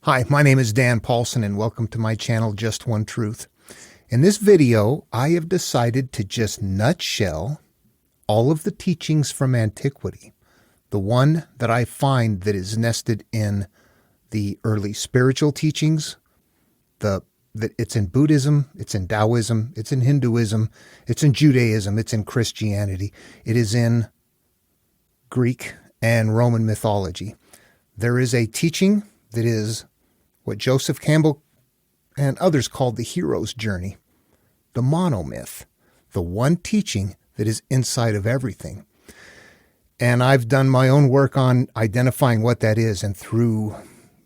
Hi, my name is Dan Paulson and welcome to my channel, Just One Truth. In this video, I have decided to just nutshell all of the teachings from antiquity. The one that I find that is nested in the early spiritual teachings, that it's in Buddhism, it's in Taoism, it's in Hinduism, it's in Judaism, it's in Christianity, it is in Greek and Roman mythology. There is a teaching that is what Joseph Campbell and others called the hero's journey, the monomyth, the one teaching that is inside of everything. And I've done my own work on identifying what that is, and through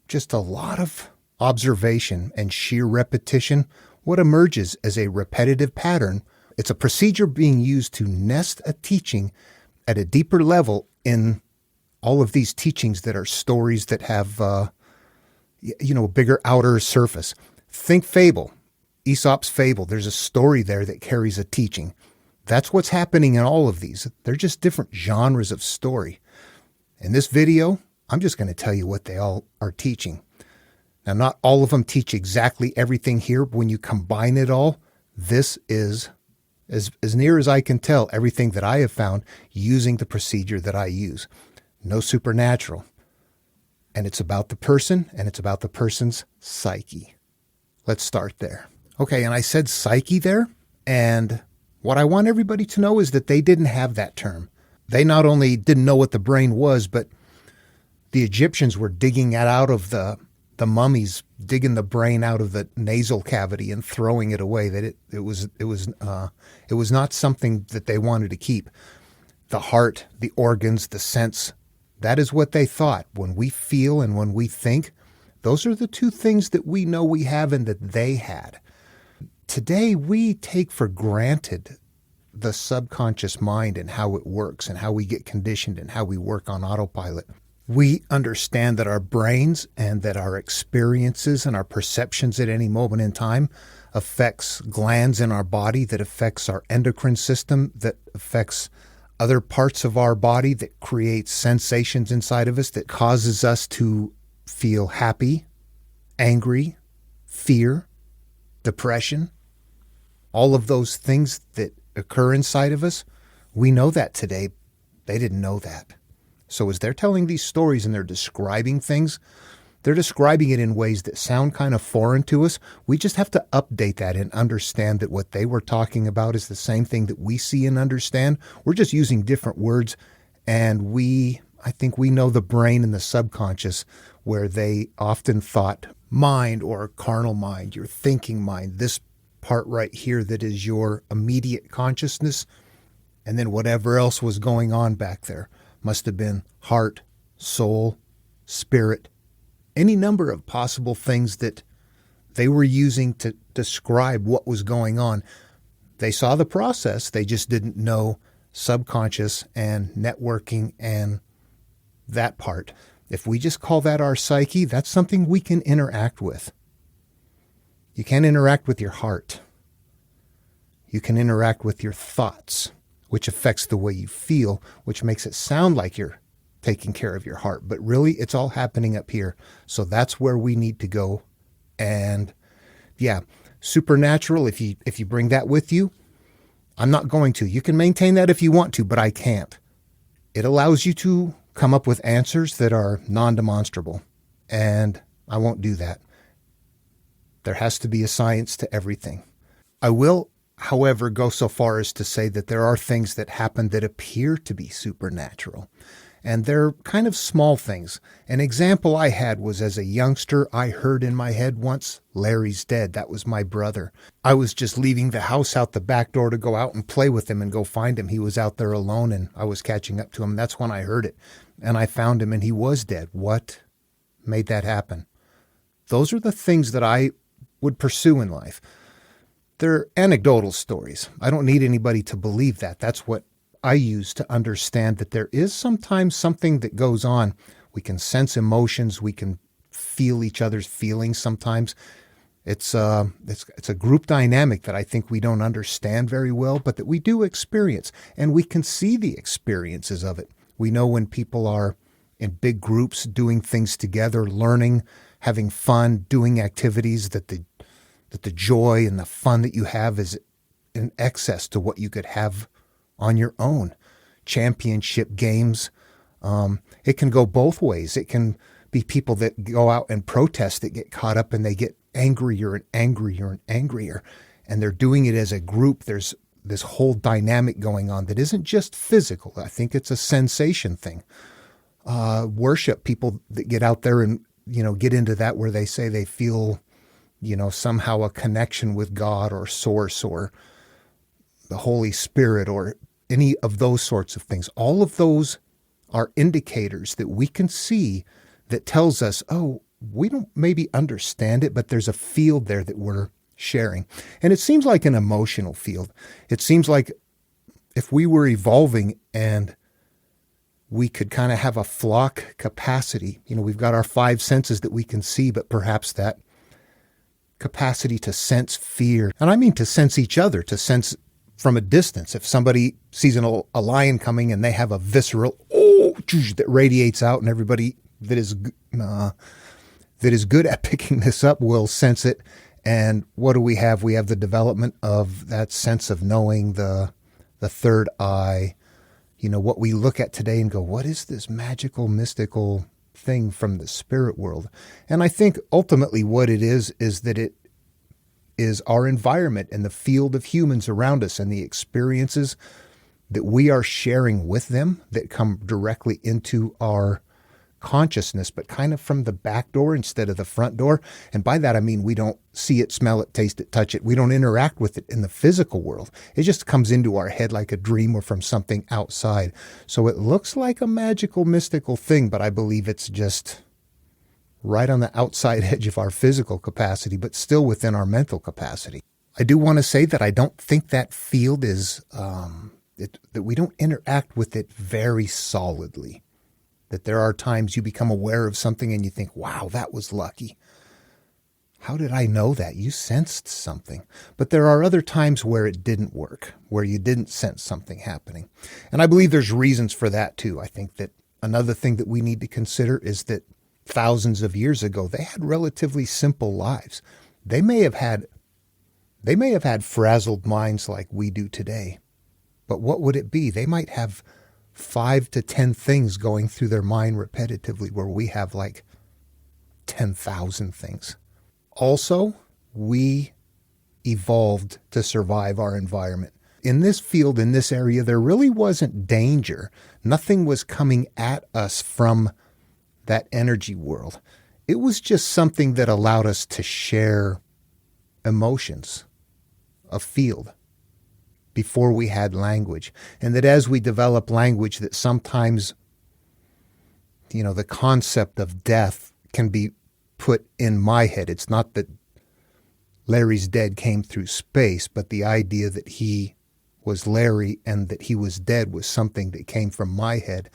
just a lot of observation and sheer repetition, what emerges as a repetitive pattern, it's a procedure being used to nest a teaching at a deeper level in all of these teachings that are stories that have a bigger outer surface. Think fable, Aesop's fable. There's a story there that carries a teaching. That's what's happening in all of these. They're just different genres of story. In this video, I'm just going to tell you what they all are teaching. Now, not all of them teach exactly everything here, but when you combine it all, this is, as near as I can tell, everything that I have found using the procedure that I use. No supernatural. And it's about the person, and it's about the person's psyche. Let's start there. Okay, and I said psyche there, and what I want everybody to know is that they didn't have that term. They not only didn't know what the brain was, but the Egyptians were digging it out of the mummies, digging the brain out of the nasal cavity and throwing it away. That it was not something that they wanted to keep. The heart, the organs, the sense, that is what they thought. When we feel and when we think, those are the two things that we know we have and that they had. Today, we take for granted the subconscious mind and how it works and how we get conditioned and how we work on autopilot. We understand that our brains and that our experiences and our perceptions at any moment in time affects glands in our body, that affects our endocrine system, that affects other parts of our body, that creates sensations inside of us, that causes us to feel happy, angry, fear, depression. All of those things that occur inside of us, we know that today. They didn't know that. So as they're telling these stories and they're describing things, they're describing it in ways that sound kind of foreign to us. We just have to update that and understand that what they were talking about is the same thing that we see and understand. We're just using different words, and I think we know the brain and the subconscious, where they often thought mind or carnal mind, your thinking mind, this part right here that is your immediate consciousness, and then whatever else was going on back there must have been heart, soul, spirit, any number of possible things that they were using to describe what was going on. They saw the process, they just didn't know subconscious and networking and that part. If we just call that our psyche, that's something we can interact with. You can't interact with your heart. You can interact with your thoughts, which affects the way you feel, which makes it sound like you're taking care of your heart. But really, it's all happening up here. So that's where we need to go. And yeah, supernatural, if you bring that with you, I'm not going to. You can maintain that if you want to, but I can't. It allows you to come up with answers that are non-demonstrable, and I won't do that. There has to be a science to everything. I will, however, go so far as to say that there are things that happen that appear to be supernatural, and they're kind of small things. An example I had was, as a youngster, I heard in my head once, "Larry's dead." That was my brother. I was just leaving the house out the back door to go out and play with him and go find him. He was out there alone, and I was catching up to him. That's when I heard it, and I found him, and he was dead. What made that happen? Those are the things that I would pursue in life. They're anecdotal stories. I don't need anybody to believe that. That's what I use to understand that there is sometimes something that goes on. We can sense emotions. We can feel each other's feelings sometimes. It's a group dynamic that I think we don't understand very well, but that we do experience, and we can see the experiences of it. We know when people are in big groups doing things together, learning having fun, doing activities that the joy and the fun that you have is in excess to what you could have on your own. Championship games. It can go both ways. It can be people that go out and protest that get caught up and they get angrier and angrier and angrier. And they're doing it as a group. There's this whole dynamic going on that isn't just physical. I think it's a sensation thing. Worship, people that get out there and, get into that where they say they feel, somehow a connection with God or source or the Holy Spirit or any of those sorts of things. All of those are indicators that we can see that tells us, oh, we don't maybe understand it, but there's a field there that we're sharing. And it seems like an emotional field. It seems like if we were evolving and we could kind of have a flock capacity, we've got our 5 senses that we can see, but perhaps that capacity to sense fear. And I mean to sense each other, to sense from a distance. If somebody sees a lion coming and they have a visceral, that radiates out, and everybody that is good at picking this up will sense it. And what do we have? We have the development of that sense of knowing, the third eye, what we look at today and go, what is this magical, mystical thing from the spirit world? And I think ultimately what it is that it is our environment and the field of humans around us and the experiences that we are sharing with them that come directly into our consciousness, but kind of from the back door instead of the front door. And by that, I mean, we don't see it, smell it, taste it, touch it. We don't interact with it in the physical world. It just comes into our head like a dream or from something outside. So it looks like a magical, mystical thing, but I believe it's just right on the outside edge of our physical capacity, but still within our mental capacity. I do want to say that I don't think that field is, that we don't interact with it very solidly. That there are times you become aware of something and you think, wow, that was lucky. How did I know that? You sensed something. But there are other times where it didn't work, where you didn't sense something happening. And I believe there's reasons for that too. I think that another thing that we need to consider is that thousands of years ago, they had relatively simple lives. They may have had frazzled minds like we do today. But what would it be? They might have 5 to 10 things going through their mind repetitively, where we have like 10,000 things. Also, we evolved to survive our environment. In this field, in this area, there really wasn't danger. Nothing was coming at us from that energy world. It was just something that allowed us to share emotions, a field, before we had language. And that as we develop language, that sometimes, the concept of death can be put in my head. It's not that Larry's dead came through space, but the idea that he was Larry and that he was dead was something that came from my head.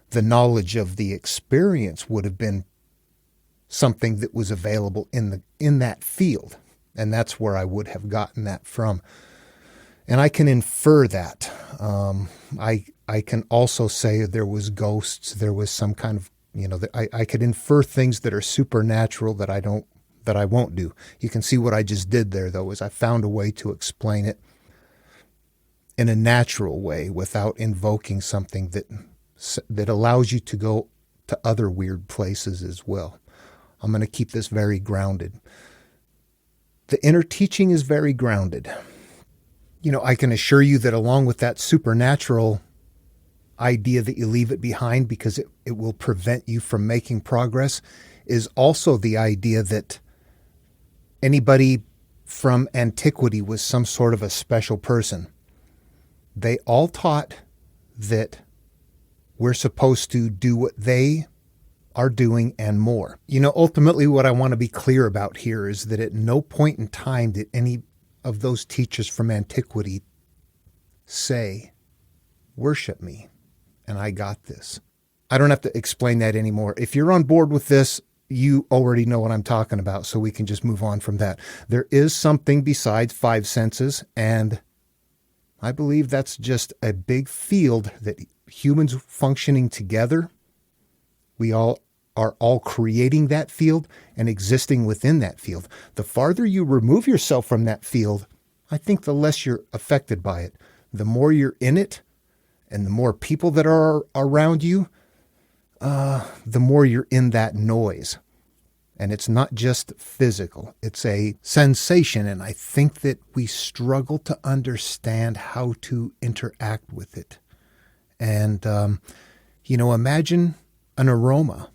The knowledge of the experience would have been something that was available in that field. And that's where I would have gotten that from. And I can infer that. I can also say there was ghosts. There was some kind of, I could infer things that are supernatural that I won't do. You can see what I just did there, though, is I found a way to explain it in a natural way without invoking something that allows you to go to other weird places as well. I'm going to keep this very grounded. The inner teaching is very grounded. I can assure you that along with that supernatural idea that you leave it behind because it will prevent you from making progress is also the idea that anybody from antiquity was some sort of a special person. They all taught that we're supposed to do what they are doing and more. Ultimately what I want to be clear about here is that at no point in time did any of those teachers from antiquity say, worship me, and I got this. I don't have to explain that anymore. If you're on board with this, you already know what I'm talking about, so we can just move on from that. There is something besides 5 senses, and I believe that's just a big field that humans functioning together, we all are all creating that field and existing within that field. The farther you remove yourself from that field, I think the less you're affected by it. The more you're in it and the more people that are around you, the more you're in that noise. And it's not just physical, it's a sensation. And I think that we struggle to understand how to interact with it. And, imagine an aroma,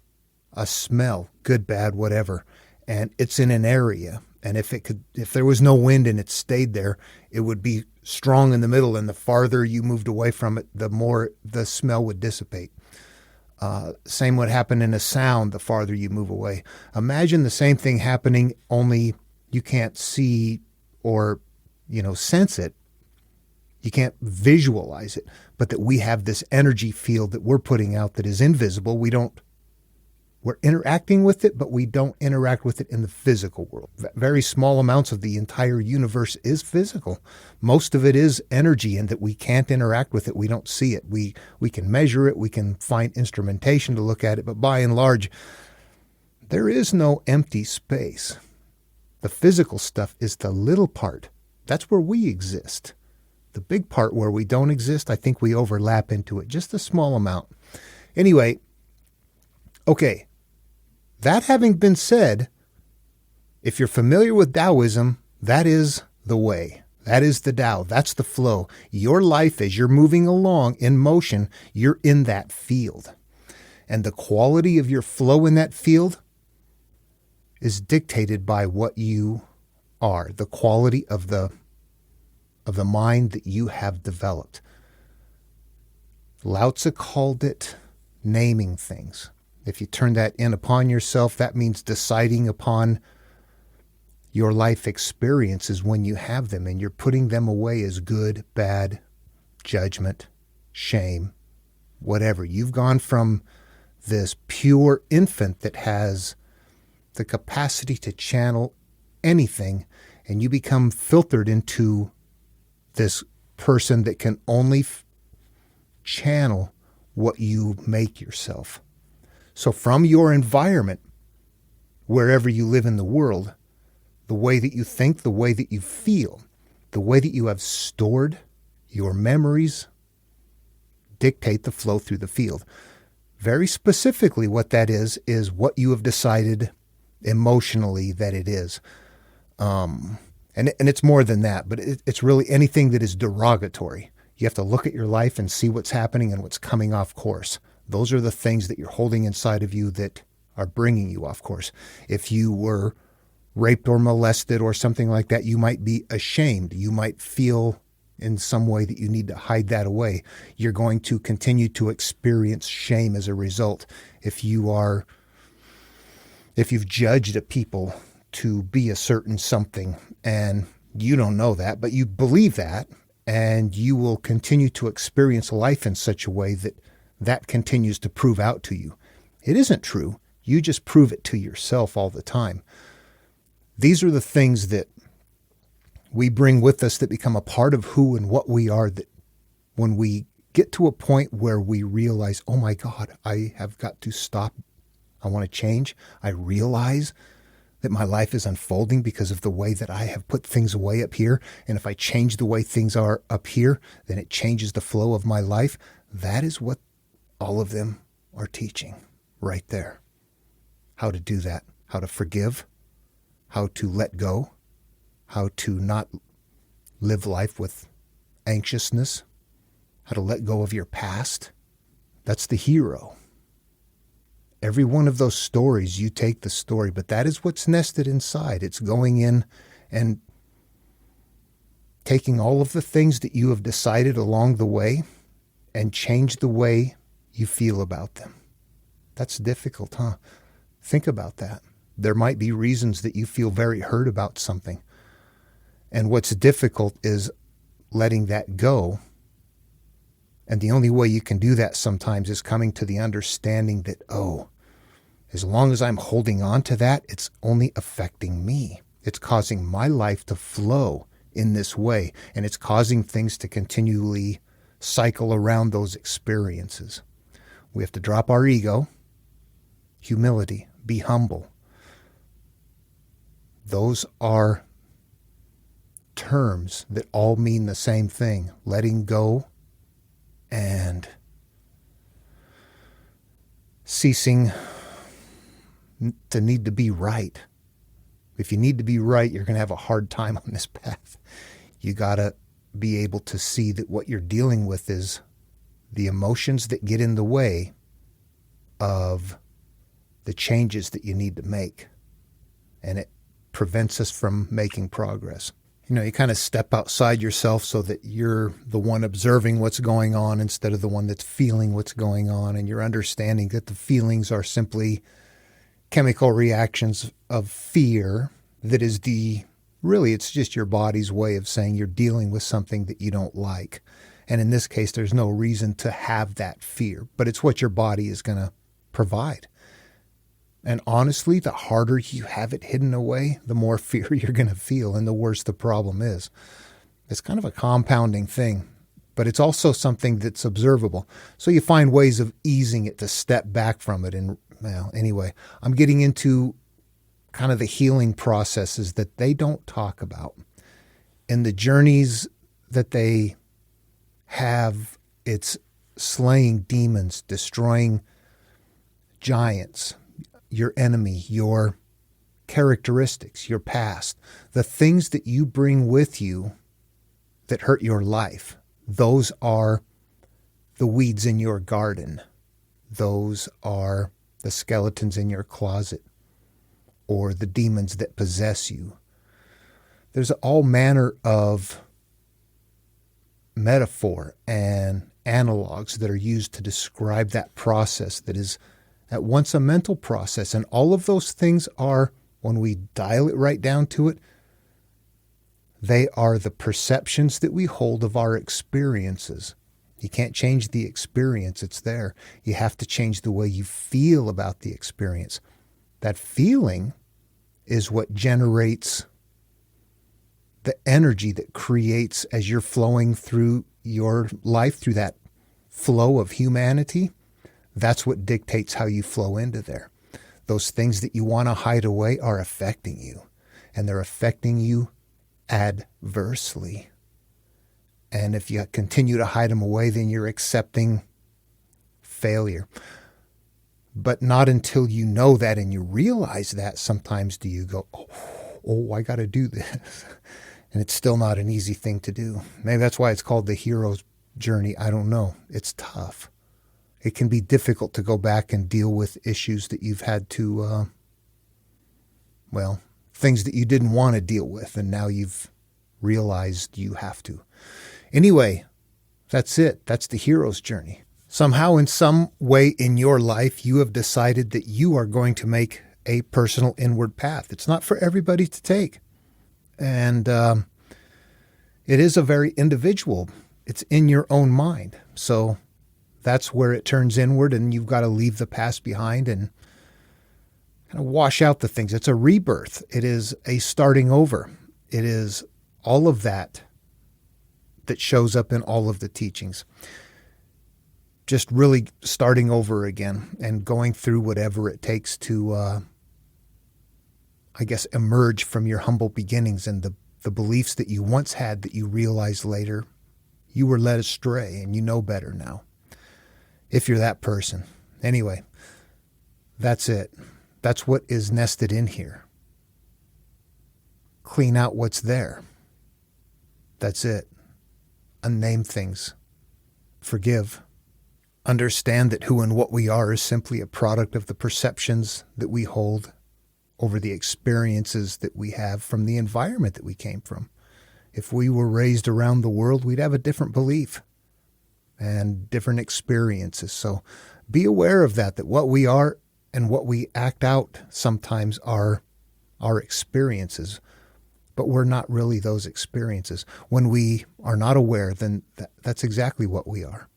a smell, good, bad, whatever, and it's in an area. And if there was no wind and it stayed there, it would be strong in the middle. And the farther you moved away from it, the more the smell would dissipate. Same would happen in a sound the farther you move away. Imagine the same thing happening, only you can't see or, sense it. You can't visualize it, but that we have this energy field that we're putting out that is invisible. We're interacting with it, but we don't interact with it in the physical world. Very small amounts of the entire universe is physical. Most of it is energy, and that we can't interact with it. We don't see it. We can measure it. We can find instrumentation to look at it, but by and large, there is no empty space. The physical stuff is the little part. That's where we exist. The big part where we don't exist, I think we overlap into it, just a small amount. Anyway, okay. That having been said, if you're familiar with Taoism, that is the way. That is the Tao. That's the flow. Your life, as you're moving along in motion, you're in that field. And the quality of your flow in that field is dictated by what you are, the quality of the mind that you have developed. Lao Tzu called it naming things. If you turn that in upon yourself, that means deciding upon your life experiences when you have them, and you're putting them away as good, bad, judgment, shame, whatever. You've gone from this pure infant that has the capacity to channel anything, and you become filtered into this person that can only channel what you make yourself. So from your environment, wherever you live in the world, the way that you think, the way that you feel, the way that you have stored your memories dictate the flow through the field. Very specifically, what that is what you have decided emotionally that it is. And it's more than that, but it's really anything that is derogatory. You have to look at your life and see what's happening and what's coming off course. Those are the things that you're holding inside of you that are bringing you off course. If you were raped or molested or something like that, you might be ashamed. You might feel in some way that you need to hide that away. You're going to continue to experience shame as a result. If you've judged a people to be a certain something and you don't know that, but you believe that, and you will continue to experience life in such a way that continues to prove out to you. It isn't true. You just prove it to yourself all the time. These are the things that we bring with us that become a part of who and what we are, that when we get to a point where we realize, oh my God, I have got to stop. I want to change. I realize that my life is unfolding because of the way that I have put things away up here. And if I change the way things are up here, then it changes the flow of my life. That is what all of them are teaching right there. How to do that, how to forgive, how to let go, how to not live life with anxiousness, how to let go of your past. That's the hero. Every one of those stories, you take the story, but that is what's nested inside. It's going in and taking all of the things that you have decided along the way and change the way you feel about them. That's difficult, huh? Think about that. There might be reasons that you feel very hurt about something. And what's difficult is letting that go. And the only way you can do that sometimes is coming to the understanding that, oh, as long as I'm holding on to that, it's only affecting me. It's causing my life to flow in this way. And it's causing things to continually cycle around those experiences. We have to drop our ego. humility, be humble. Those are terms that all mean the same thing: letting go and ceasing to need to be right. If you need to be right, you're going to have a hard time on this path. You got to be able to see that what you're dealing with is the emotions that get in the way of the changes that you need to make. And it prevents us from making progress. You kind of step outside yourself so that you're the one observing what's going on instead of the one that's feeling what's going on. And you're understanding that the feelings are simply chemical reactions of fear that is really it's just your body's way of saying you're dealing with something that you don't like. And in this case, there's no reason to have that fear, but it's what your body is going to provide. And honestly, the harder you have it hidden away, the more fear you're going to feel and the worse the problem is. It's kind of a compounding thing, but it's also something that's observable. So you find ways of easing it to step back from it. And well, anyway, I'm getting into kind of the healing processes that they don't talk about. And the journeys that they have, it's slaying demons, destroying giants, your enemy, your characteristics, your past, the things that you bring with you that hurt your life. Those are the weeds in your garden. Those are the skeletons in your closet, or the demons that possess you. There's all manner of metaphor and analogs that are used to describe that process that is at once a mental process. And all of those things are, when we dial it right down to it, they are the perceptions that we hold of our experiences. You can't change the experience, it's there. You have to change the way you feel about the experience. That feeling is what generates the energy that creates, as you're flowing through your life, through that flow of humanity. That's what dictates how you flow into there. Those things that you want to hide away are affecting you, and they're affecting you adversely. And if you continue to hide them away, then you're accepting failure. But not until you know that and you realize that, sometimes do you go, oh, I got to do this. And it's still not an easy thing to do. Maybe that's why it's called the hero's journey. I don't know. It's tough. It can be difficult to go back and deal with issues that you've had to, things that you didn't want to deal with, and now you've realized you have to. Anyway, that's it. That's the hero's journey. Somehow, in some way in your life, you have decided that you are going to make a personal inward path. It's not for everybody to take. And it is a very individual. It's in your own mind. So that's where it turns inward, and you've got to leave the past behind and kind of wash out the things. It's a rebirth. It is a starting over. It is all of that shows up in all of the teachings. Just really starting over again and going through whatever it takes to, emerge from your humble beginnings and the beliefs that you once had that you realized later you were led astray, and you know better now. If you're that person. Anyway, that's it. That's what is nested in here. Clean out what's there. That's it. Unname things. Forgive. Understand that who and what we are is simply a product of the perceptions that we hold over the experiences that we have from the environment that we came from. If we were raised around the world, we'd have a different belief and different experiences. So be aware of that what what we are and what we act out sometimes are our experiences, but we're not really those experiences. When we are not aware, then that's exactly what we are.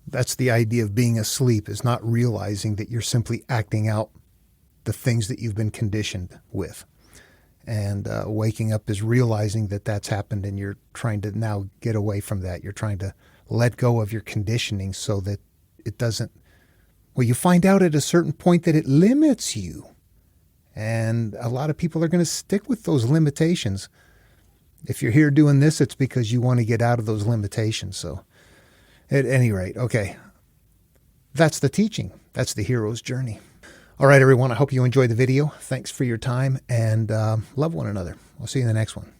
That's the idea of being asleep, is not realizing that you're simply acting out the things that you've been conditioned with. And waking up is realizing that that's happened, and you're trying to now get away from that. You're trying to let go of your conditioning so that it doesn't Well, you find out at a certain point that it limits you. And a lot of people are going to stick with those limitations. If you're here doing this, it's because you want to get out of those limitations. So at any rate, okay, that's the teaching. That's the hero's journey. All right, everyone, I hope you enjoyed the video. Thanks for your time, and love one another. I'll see you in the next one.